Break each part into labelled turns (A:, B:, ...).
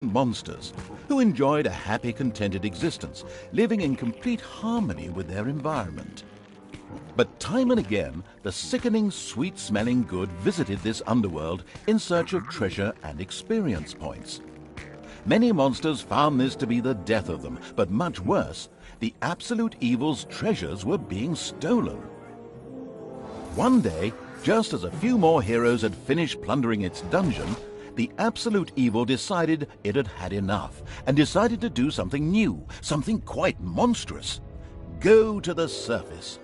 A: monsters who enjoyed a happy, contented existence, living in complete harmony with their environment. But time and again, the sickening, sweet-smelling good visited this underworld in search of treasure and experience points. Many monsters found this to be the death of them, but much worse, the absolute evil's treasures were being stolen. One day, just as a few more heroes had finished plundering its dungeon, the absolute evil decided it had had enough and decided to do something new, something quite monstrous. Go to the surface.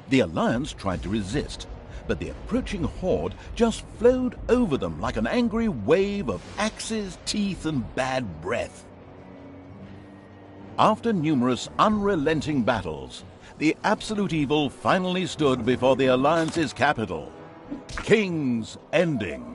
A: The Alliance tried to resist, but the approaching horde just flowed over them like an angry wave of axes, teeth, and bad breath. After numerous unrelenting battles, the absolute evil finally stood before the Alliance's capital, King's Ending.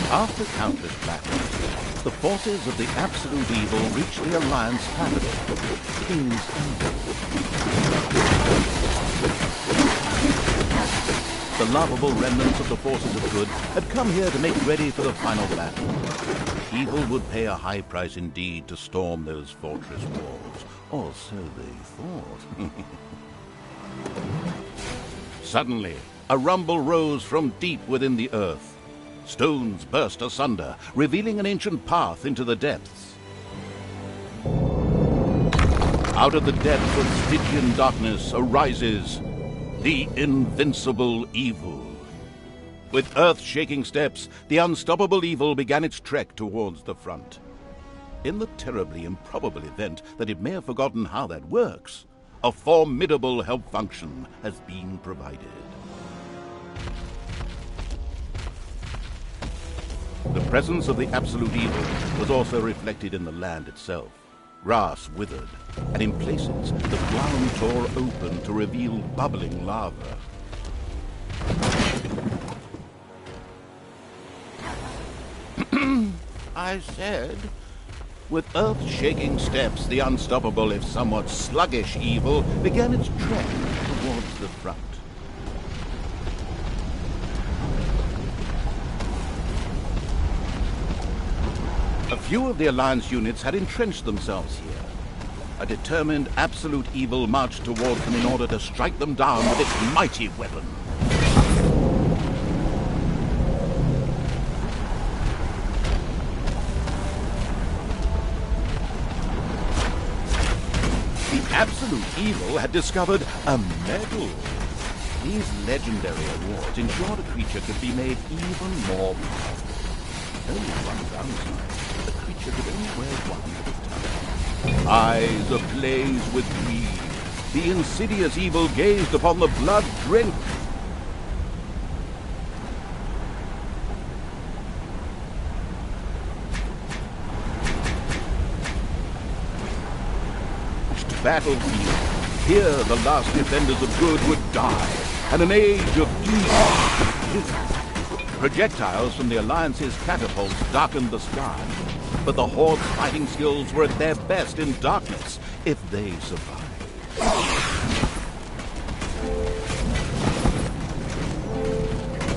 A: After countless battles, the forces of the absolute evil reached the Alliance capital, King's Ending. The lovable remnants of the forces of good had come here to make ready for the final battle. Evil would pay a high price indeed to storm those fortress walls, or so they thought. Suddenly, a rumble rose from deep within the earth. Stones burst asunder, revealing an ancient path into the depths. Out of the depths of Stygian darkness arises the invincible evil. With earth-shaking steps, the unstoppable evil began its trek towards the front. In the terribly improbable event that it may have forgotten how that works, a formidable help function has been provided. The presence of the absolute evil was also reflected in the land itself. Grass withered, and in places the ground tore open to reveal bubbling lava. I said, with earth-shaking steps, the unstoppable, if somewhat sluggish evil began its trek towards the front. A few of the Alliance units had entrenched themselves here. A determined absolute evil marched towards them in order to strike them down with its mighty weapon. The absolute evil had discovered a medal. These legendary awards ensured a creature could be made even more powerful. Only one downside. The creature could only wear one at a time. Eyes ablaze with greed, the insidious evil gazed upon the blood-drenched battlefield. Here the last defenders of good would die, and an age of evil. Projectiles from the Alliance's catapults darkened the sky, but the Horde's fighting skills were at their best in darkness, if they survived.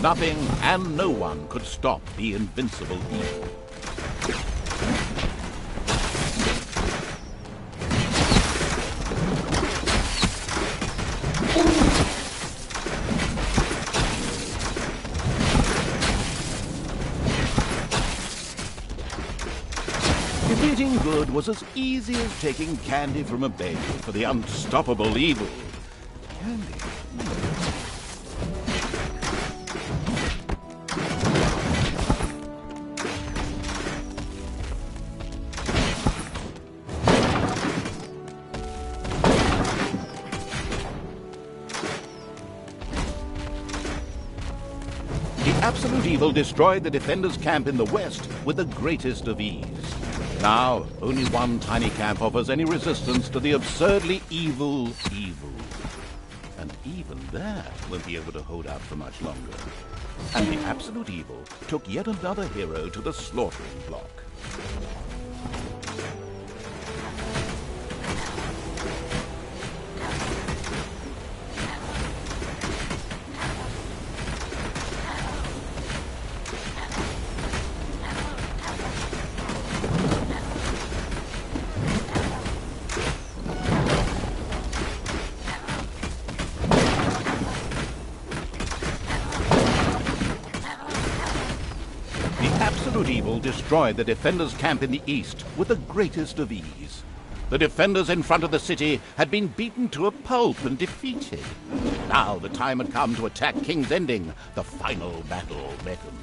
A: Nothing and no one could stop the invincible evil. Defeating good was as easy as taking candy from a baby for the unstoppable evil. Candy? absolute evil destroyed the defenders' camp in the west with the greatest of ease. Now, only one tiny camp offers any resistance to the absurdly evil evil. And even that won't be able to hold out for much longer. And the absolute evil took yet another hero to the slaughtering block. Absolute evil destroyed the defenders' camp in the east with the greatest of ease. The defenders in front of the city had been beaten to a pulp and defeated. Now the time had come to attack King's Ending. The final battle beckoned.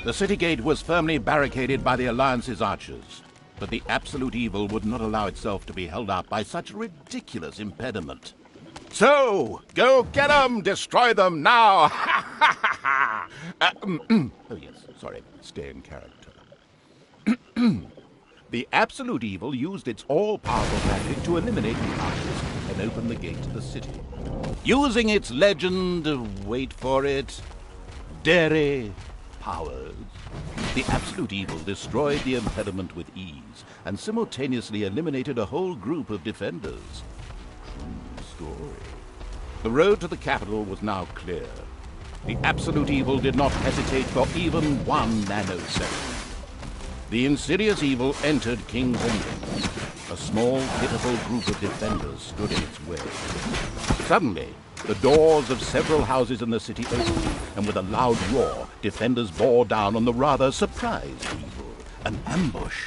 A: The city gate was firmly barricaded by the Alliance's archers, but the absolute evil would not allow itself to be held up by such a ridiculous impediment. So, go get them! Destroy them now! Ha ha ha ha! Oh yes, sorry, stay in character. The absolute evil used its all-powerful magic to eliminate the archers and open the gate to the city. Using its legend, wait for it, dairy powers, the absolute evil destroyed the impediment with ease and simultaneously eliminated a whole group of defenders. Story. The road to the capital was now clear. The absolute evil did not hesitate for even 1 nanosecond. The insidious evil entered King's Ending. A small, pitiful group of defenders stood in its way. Suddenly, the doors of several houses in the city opened, and with a loud roar, defenders bore down on the rather surprised evil. An ambush.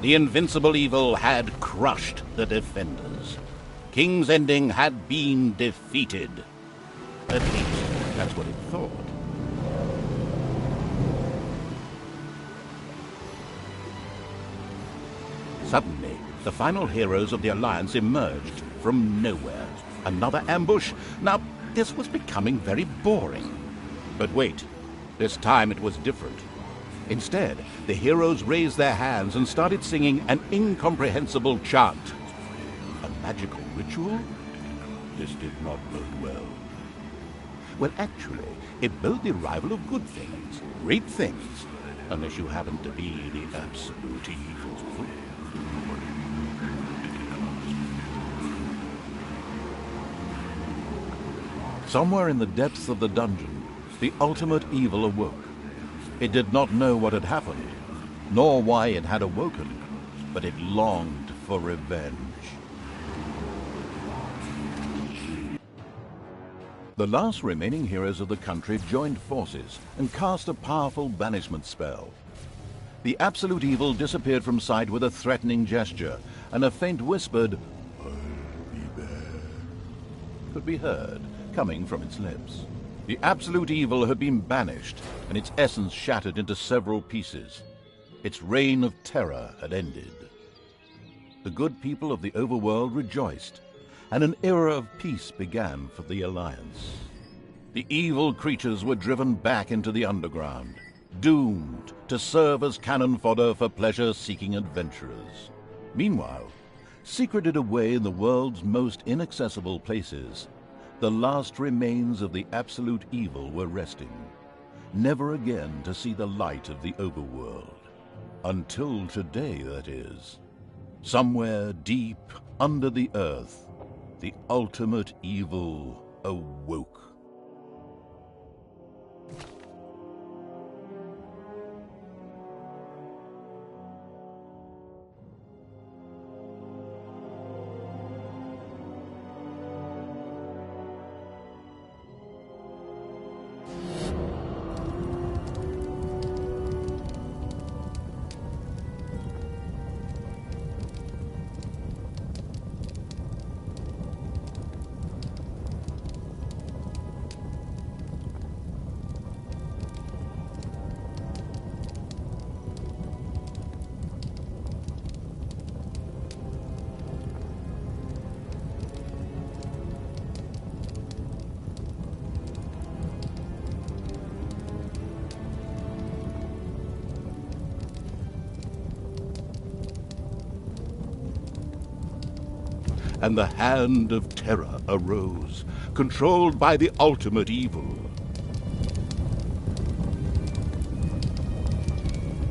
A: The invincible evil had crushed the defenders. King's Ending had been defeated. At least, that's what it thought. Suddenly, the final heroes of the Alliance emerged from nowhere. Another ambush? Now, this was becoming very boring. But wait, this time it was different. Instead, the heroes raised their hands and started singing an incomprehensible chant. A magical ritual? This did not bode well. Well, actually, it bode the arrival of good things, great things, unless you happen to be the absolute evil. Somewhere in the depths of the dungeon, the ultimate evil awoke. It did not know what had happened, nor why it had awoken, but it longed for revenge. The last remaining heroes of the country joined forces and cast a powerful banishment spell. The absolute evil disappeared from sight with a threatening gesture, and a faint whispered, "I'll be back," could be heard coming from its lips. The absolute evil had been banished, and its essence shattered into several pieces. Its reign of terror had ended. The good people of the overworld rejoiced, and an era of peace began for the Alliance. The evil creatures were driven back into the underground, doomed to serve as cannon fodder for pleasure-seeking adventurers. Meanwhile, secreted away in the world's most inaccessible places, the last remains of the absolute evil were resting, never again to see the light of the overworld. Until today, that is. Somewhere deep under the earth, the ultimate evil awoke. and the Hand of Terror arose, controlled by the ultimate evil.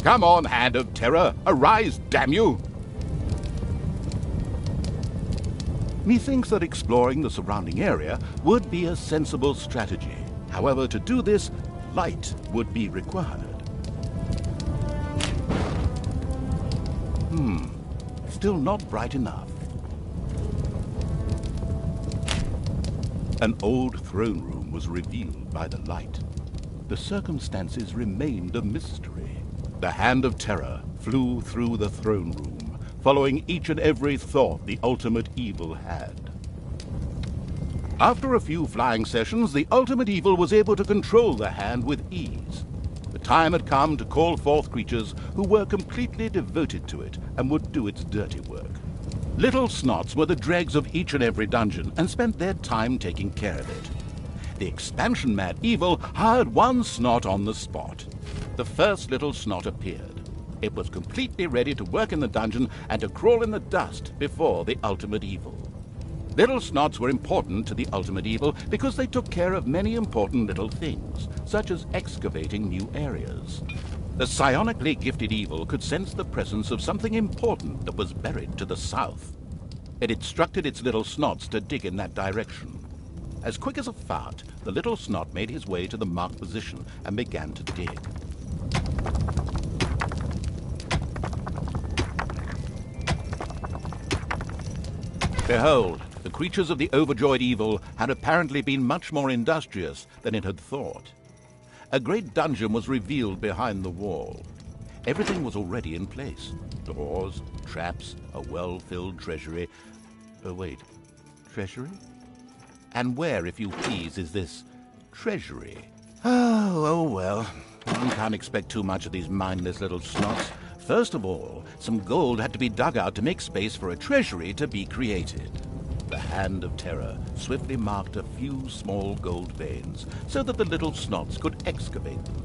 A: Come on, Hand of Terror, arise, damn you! Methinks that exploring the surrounding area would be a sensible strategy. However, to do this, light would be required. Still not bright enough. An old throne room was revealed by the light. The circumstances remained a mystery. The Hand of Terror flew through the throne room, following each and every thought the ultimate evil had. After a few flying sessions, the ultimate evil was able to control the hand with ease. The time had come to call forth creatures who were completely devoted to it and would do its dirty work. Little Snots were the dregs of each and every dungeon and spent their time taking care of it. The expansion-mad evil hired one Snot on the spot. The first Little Snot appeared. It was completely ready to work in the dungeon and to crawl in the dust before the ultimate evil. Little Snots were important to the ultimate evil because they took care of many important little things, such as excavating new areas. The psionically gifted evil could sense the presence of something important that was buried to the south. It instructed its little Snots to dig in that direction. As quick as a fart, the little Snot made his way to the marked position and began to dig. Behold, the creatures of the overjoyed evil had apparently been much more industrious than it had thought. A great dungeon was revealed behind the wall. Everything was already in place. Doors, traps, a well-filled treasury. Wait, treasury? And where, if you please, is this treasury? Oh well. One can't expect too much of these mindless little Snots. First of all, some gold had to be dug out to make space for a treasury to be created. The Hand of Terror swiftly marked a few small gold veins so that the little Snots could excavate them.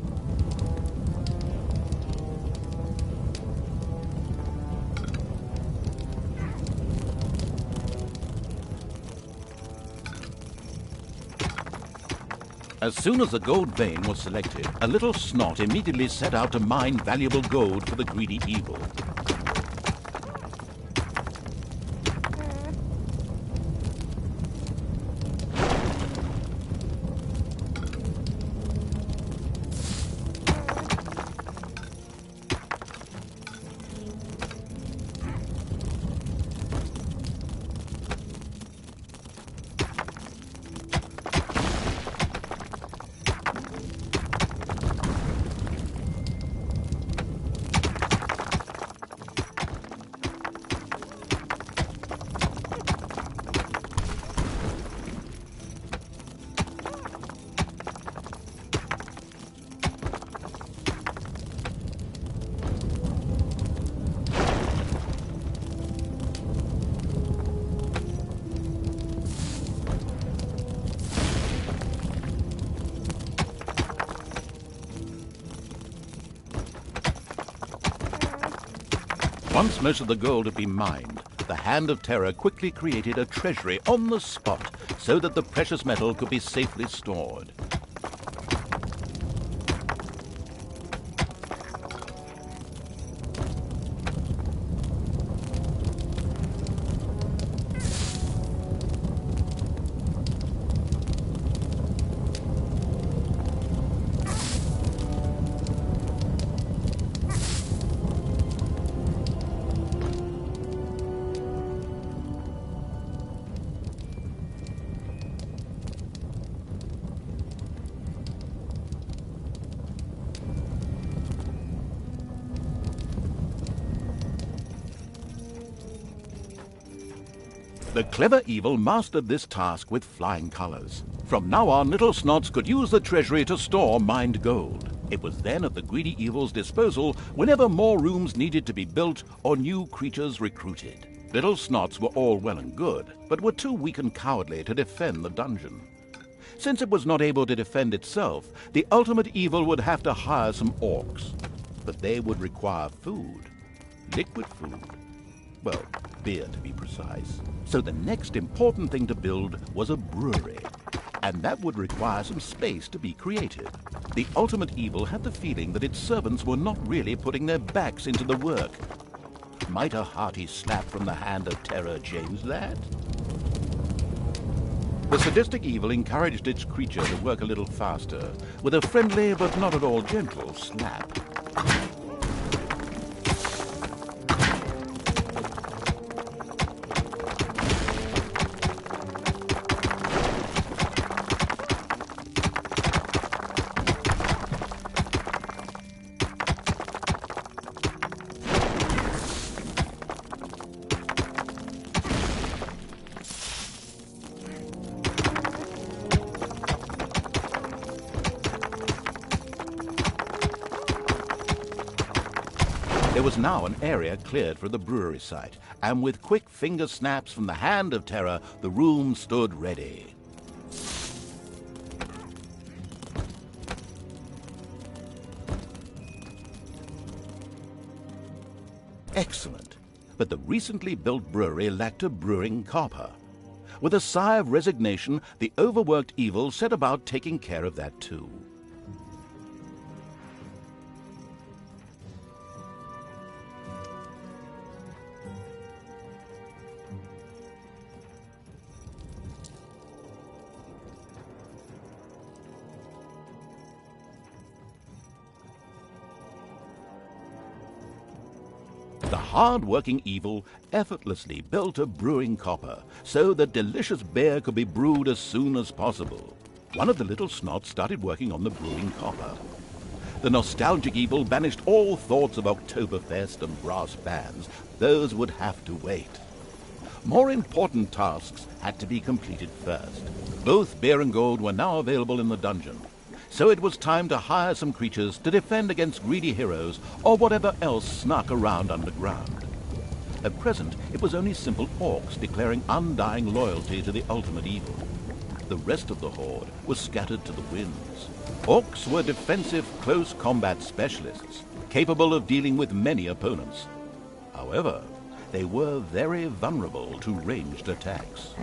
A: As soon as the gold vein was selected, a little Snot immediately set out to mine valuable gold for the greedy evil. Once most of the gold had been mined, the Hand of Terror quickly created a treasury on the spot so that the precious metal could be safely stored. The clever evil mastered this task with flying colors. From now on, little Snots could use the treasury to store mined gold. It was then at the greedy evil's disposal whenever more rooms needed to be built or new creatures recruited. Little Snots were all well and good, but were too weak and cowardly to defend the dungeon. Since it was not able to defend itself, the ultimate evil would have to hire some orcs. But they would require food. Liquid food. Well, beer to be precise. So the next important thing to build was a brewery. And that would require some space to be created. The ultimate evil had the feeling that its servants were not really putting their backs into the work. Might a hearty slap from the hand of terror change that? The sadistic evil encouraged its creature to work a little faster, with a friendly but not at all gentle slap. There was now an area cleared for the brewery site, and with quick finger snaps from the hand of terror, the room stood ready. Excellent. But the recently built brewery lacked a brewing copper. With a sigh of resignation, the overworked evil set about taking care of that too. The hard-working evil effortlessly built a brewing copper so that delicious beer could be brewed as soon as possible. One of the little snots started working on the brewing copper. The nostalgic evil banished all thoughts of Oktoberfest and brass bands. Those would have to wait. More important tasks had to be completed first. Both beer and gold were now available in the dungeon. So it was time to hire some creatures to defend against greedy heroes or whatever else snuck around underground. At present, it was only simple orcs declaring undying loyalty to the ultimate evil. The rest of the horde was scattered to the winds. Orcs were defensive close combat specialists, capable of dealing with many opponents. However, they were very vulnerable to ranged attacks.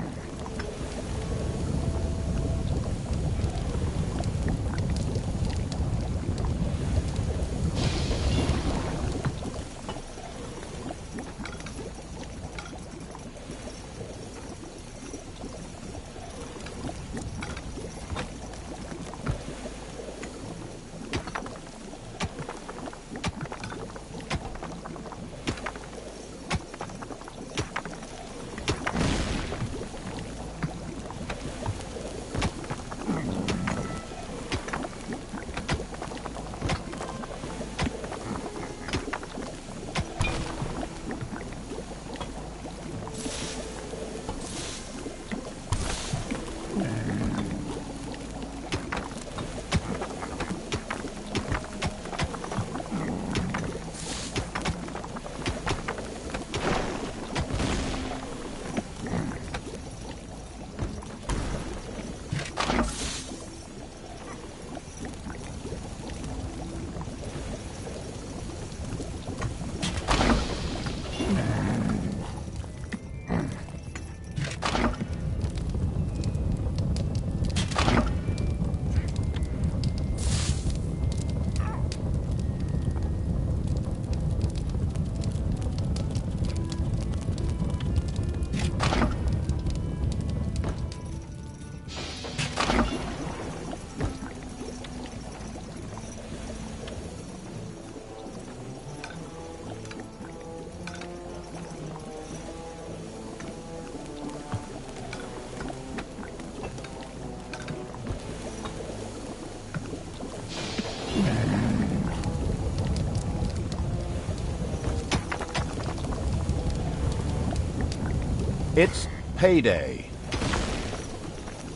A: It's payday.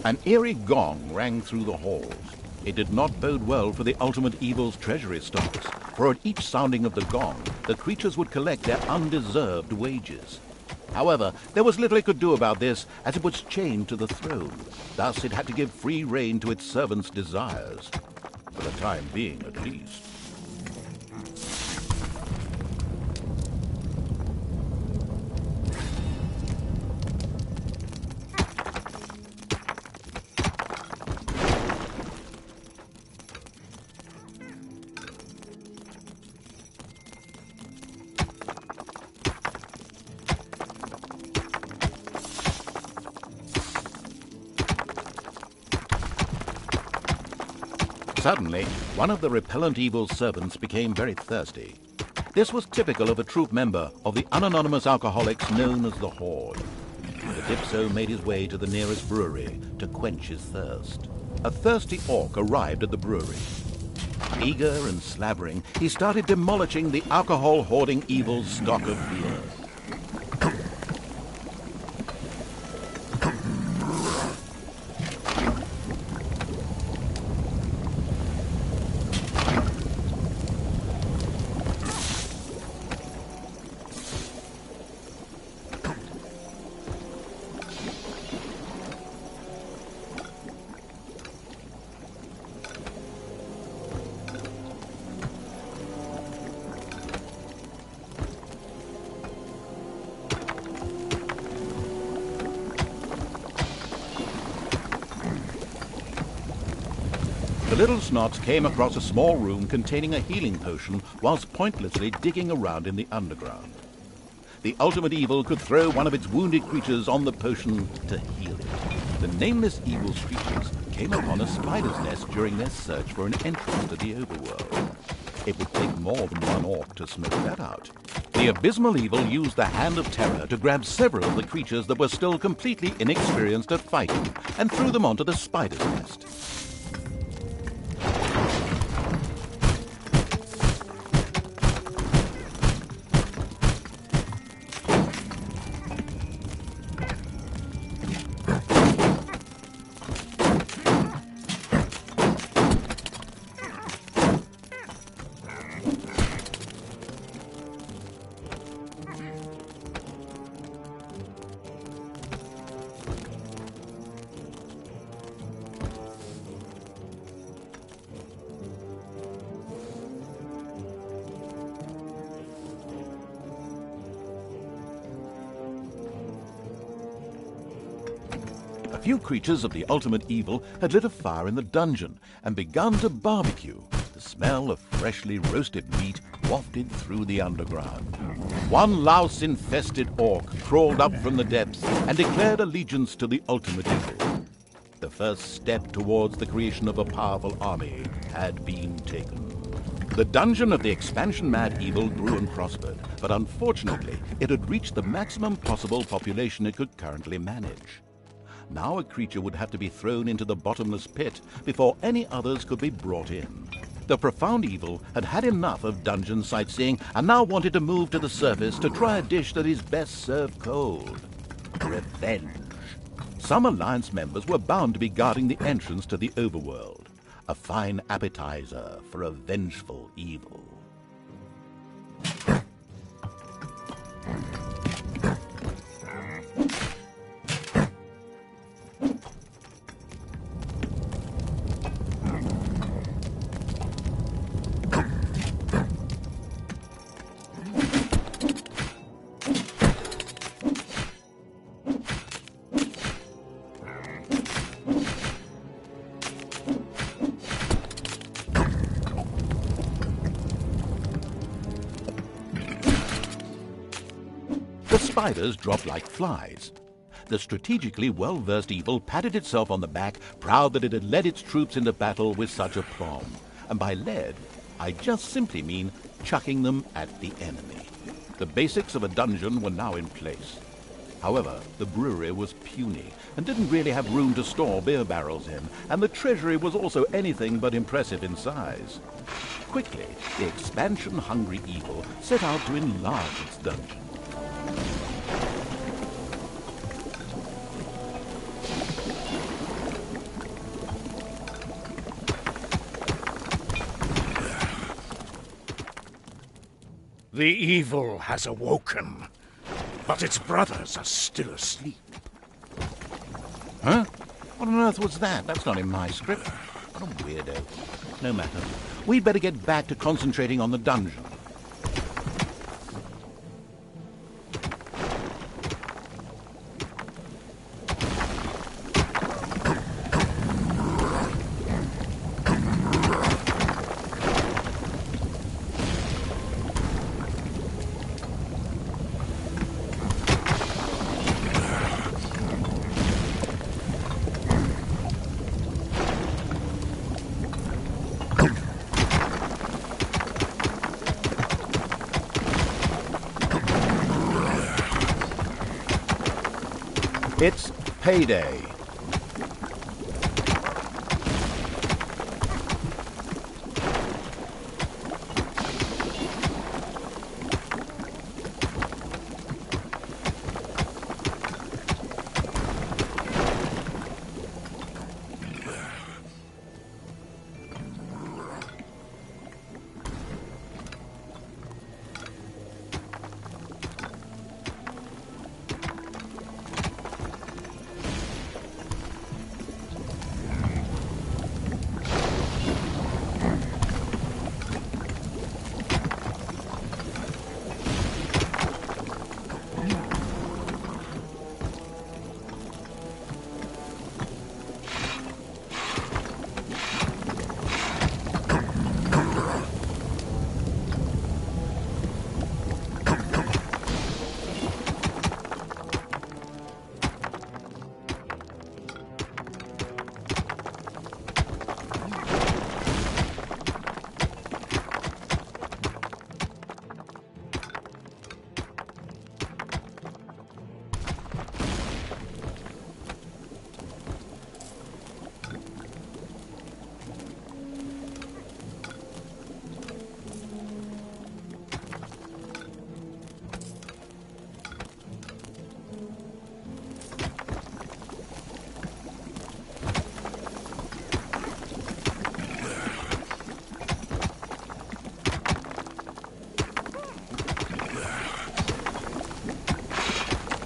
A: An eerie gong rang through the halls. It did not bode well for the ultimate evil's treasury stocks, for at each sounding of the gong, the creatures would collect their undeserved wages. However, there was little it could do about this, as it was chained to the throne. Thus it had to give free rein to its servants' desires. For the time being, at least. Suddenly, one of the repellent evil's servants became very thirsty. This was typical of a troop member of the unanonymous alcoholics known as the Horde. The Dipso made his way to the nearest brewery to quench his thirst. A thirsty orc arrived at the brewery. Eager and slavering, he started demolishing the alcohol-hoarding evil's stock of beer. The little snots came across a small room containing a healing potion whilst pointlessly digging around in the underground. The ultimate evil could throw one of its wounded creatures on the potion to heal it. The nameless evil's creatures came upon a spider's nest during their search for an entrance to the overworld. It would take more than one orc to smoke that out. The abysmal evil used the Hand of Terror to grab several of the creatures that were still completely inexperienced at fighting and threw them onto the spider's nest. A few creatures of the ultimate evil had lit a fire in the dungeon and begun to barbecue. The smell of freshly roasted meat wafted through the underground. One louse-infested orc crawled up from the depths and declared allegiance to the ultimate evil. The first step towards the creation of a powerful army had been taken. The dungeon of the expansion-mad evil grew and prospered, but unfortunately it had reached the maximum possible population it could currently manage. Now a creature would have to be thrown into the bottomless pit before any others could be brought in. The profound evil had had enough of dungeon sightseeing and now wanted to move to the surface to try a dish that is best served cold. Revenge. Some Alliance members were bound to be guarding the entrance to the overworld. A fine appetizer for a vengeful evil. The spiders dropped like flies. The strategically well-versed evil patted itself on the back, proud that it had led its troops into battle with such aplomb. And by led, I just simply mean chucking them at the enemy. The basics of a dungeon were now in place. However, the brewery was puny and didn't really have room to store beer barrels in, and the treasury was also anything but impressive in size. Quickly, the expansion-hungry evil set out to enlarge its dungeon.
B: The evil has awoken, but its brothers are still asleep.
A: Huh? What on earth was that? That's not in my script. What a weirdo. No matter. We'd better get back to concentrating on the dungeon. It's payday.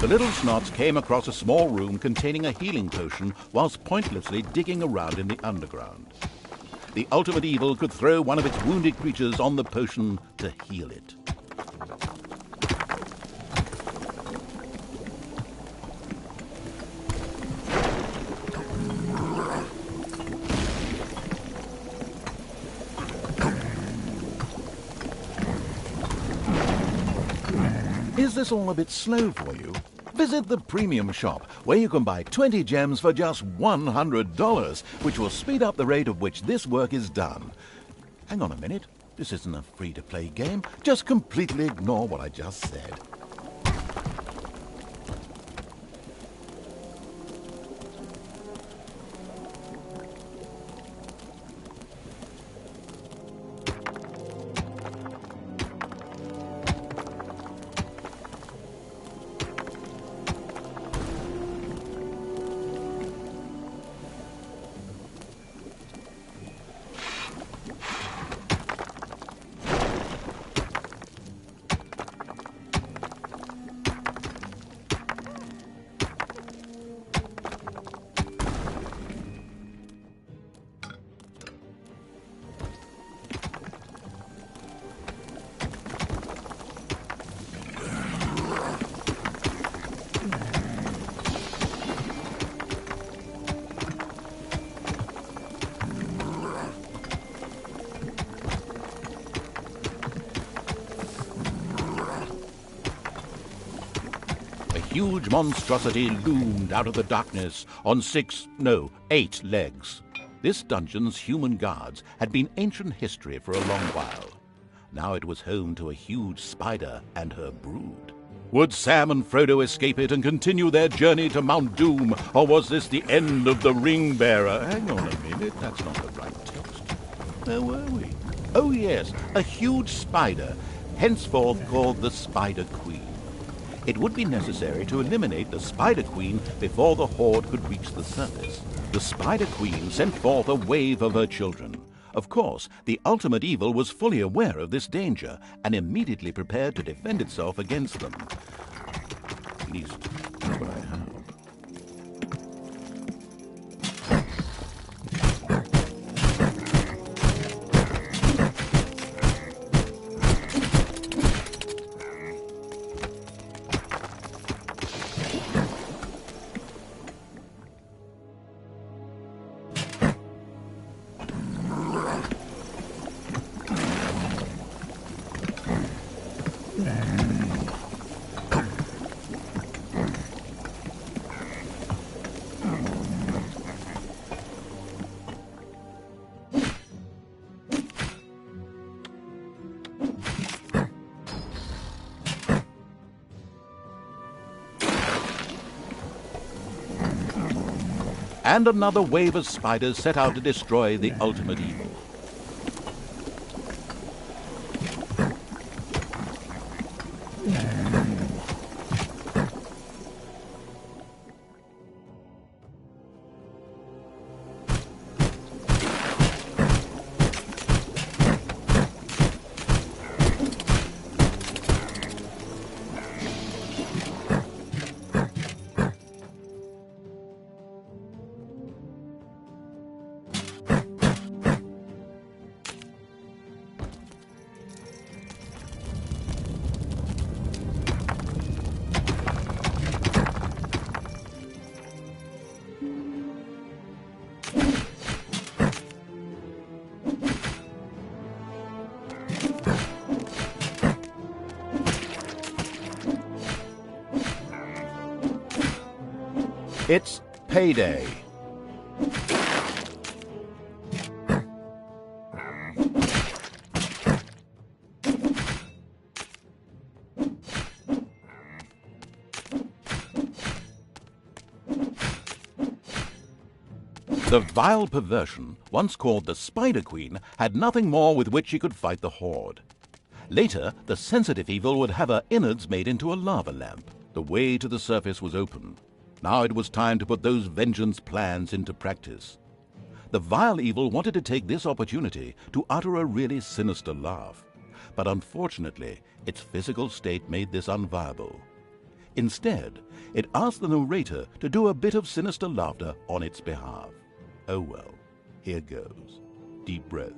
A: The little snots came across a small room containing a healing potion whilst pointlessly digging around in the underground. The ultimate evil could throw one of its wounded creatures on the potion to heal it. Is this all a bit slow for you? Visit the premium shop, where you can buy 20 gems for just $100, which will speed up the rate at which this work is done. Hang on a minute. This isn't a free-to-play game. Just completely ignore what I just said. A huge monstrosity loomed out of the darkness on 8 legs. This dungeon's human guards had been ancient history for a long while. Now it was home to a huge spider and her brood. Would Sam and Frodo escape it and continue their journey to Mount Doom, or was this the end of the Ring Bearer? Hang on a minute, that's not the right text. Where were we? Oh yes, a huge spider, henceforth called the Spider Queen. It would be necessary to eliminate the Spider Queen before the Horde could reach the surface. The Spider Queen sent forth a wave of her children. Of course, the ultimate evil was fully aware of this danger and immediately prepared to defend itself against them. At least, that's what I have. and another wave of spiders set out to destroy the ultimate evil. It's payday. The vile perversion, once called the Spider Queen, had nothing more with which she could fight the Horde. Later, the sensitive evil would have her innards made into a lava lamp. The way to the surface was open. Now it was time to put those vengeance plans into practice. The vile evil wanted to take this opportunity to utter a really sinister laugh. But unfortunately, its physical state made this unviable. Instead, it asked the narrator to do a bit of sinister laughter on its behalf. Oh well, here goes. Deep breath.